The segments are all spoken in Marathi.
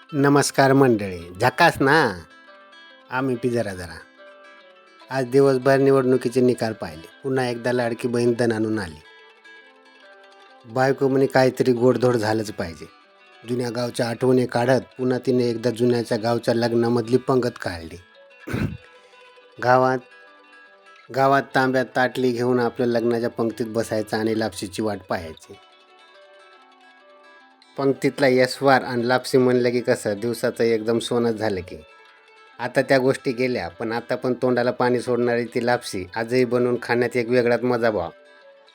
नमस्कार मंडळी. झकास ना. आम्ही पी जरा आज दिवसभर निवडणुकीचे निकाल पाहिले. पुन्हा एकदा लाडकी बहीण दण आणून आली. बायको म्हणे काहीतरी गोडधोड झालंच पाहिजे. जुन्या गावच्या आठवणी काढत पुन्हा तिने एकदा जुन्याच्या गावच्या लग्नामधली पंगत काढली. गावात गावात तांब्यात ताटली घेऊन आपल्या लग्नाच्या पंक्तीत बसायचं आणि लापशीची वाट पाहायची. पंक्तीतला यशवार आणि लापसी म्हणलं की कसं दिवसाचं एकदम सोनंच झालं की. आता त्या गोष्टी गेल्या, पण आता पण तोंडाला पाणी सोडणारी ती लापसी आजही बनवून खाण्यात एक वेगळाच मजा भाव.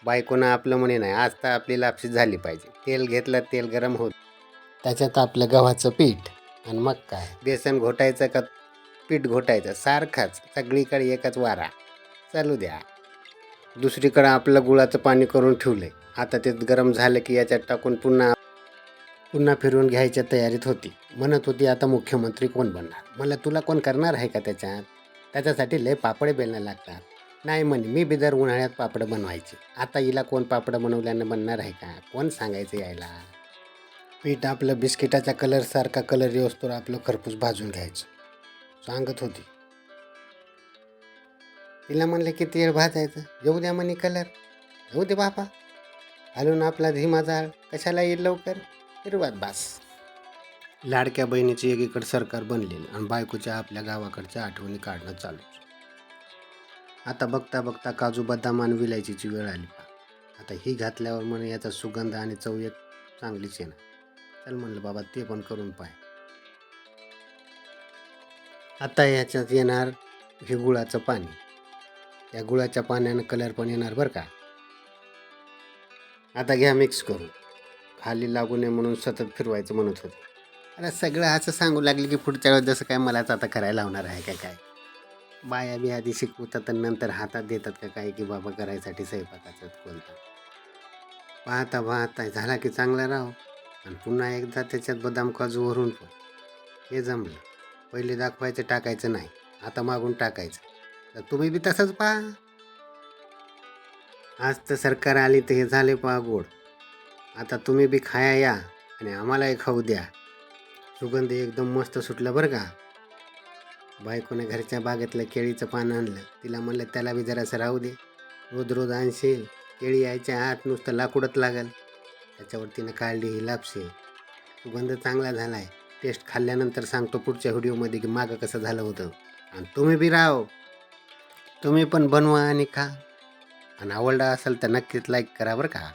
बायकोनं आपलं म्हणे नाही, आज तर आपली लापसी झाली पाहिजे. तेल घेतलं, तेल गरम होत, त्याच्यात आपलं गव्हाचं पीठ आणि मग काय बेसन घोटायचं का पीठ घोटायचं सारखाच सगळीकडे एकच वारा. चालू द्या. दुसरीकडं आपलं गुळाचं पाणी करून ठेवलंय. आता ते गरम झालं की याच्यात टाकून पुन्हा फिरवून घ्यायच्या तयारीत होती. म्हणत होती आता मुख्यमंत्री कोण बनणार. मला तुला कोण करणार आहे का त्याच्यासाठी लय पापडे बेलणं लागतात. नाही म्हणे मी बी दर उन्हाळ्यात पापडं बनवायची. आता हिला कोण पापडं बनवल्यानं बनणार आहे का. कोण सांगायचं यायला. पीठ आपलं बिस्किटाच्या कलरसारखा कलर येऊस्तोवर आपलं खरपूस भाजून घ्यायचं सांगत होती. तिला म्हणलं किती वेळ भाजायचं. येऊ द्या म्हणे कलर. येऊ दे बापा. घालून आपला धीमा जाळ कशाला येईल लवकर. हिरवात बास. लाडक्या बहिणीची एकीकडे सरकार बनलेलं आणि बायकोच्या आपल्या गावाकडच्या आठवणी काढणं चालू. आता बघता बघता काजू बदाम आणि विलायचीची वेळ आली. आता ही घातल्यावर म्हणे याचा सुगंध आणि चव एक चांगलीच आहे ना. चल म्हणलं बाबा ते पण करून पाय. आता याच्यात येणार हे गुळाचं पाणी. या गुळाच्या पाण्यानं कलर पण येणार बरं का. आता घ्या मिक्स करून. खाली लागू नये म्हणून सतत फिरवायचं म्हणत होते. अरे सगळं असं सांगू लागले की पुढच्या वेळेस जसं काय मलाच आता करायला लावणार आहे का काय. बाया बी आधी शिकवतात आणि नंतर हातात देतात का काय की बाबा करायसाठी स्वयंपाकाचं बोलतात. पाहता झाला की चांगला राव. आणि पुन्हा एकदा त्याच्यात बदाम काजू वरून पण. हे जमलं. पहिले दाखवायचं टाकायचं नाही. आता मागून टाकायचं. तर तुम्ही बी तसंच पहा. आज तर सरकार आली तर हे झाले पहा गोड. आता तुम्ही बी खाया या आणि आम्हालाही खाऊ द्या. सुगंध एकदम मस्त सुटलं बरं का. बायकोने घरच्या बागेतलं केळीचं पान आणलं. तिला म्हणलं त्याला बी जरासं राहू दे. रोज आणशील. केळी यायच्या आत नुसतं लाकूडच लागल. त्याच्यावर तिनं काढली ही लापशी. सुगंध चांगला झाला आहे. टेस्ट खाल्ल्यानंतर सांगतो पुढच्या व्हिडिओमध्ये की मागं कसं झालं होतं. आणि तुम्ही बी राहो. तुम्ही पण बनवा आणि खा. आणि आवडला असेल तर नक्कीच लाईक करा बरं का.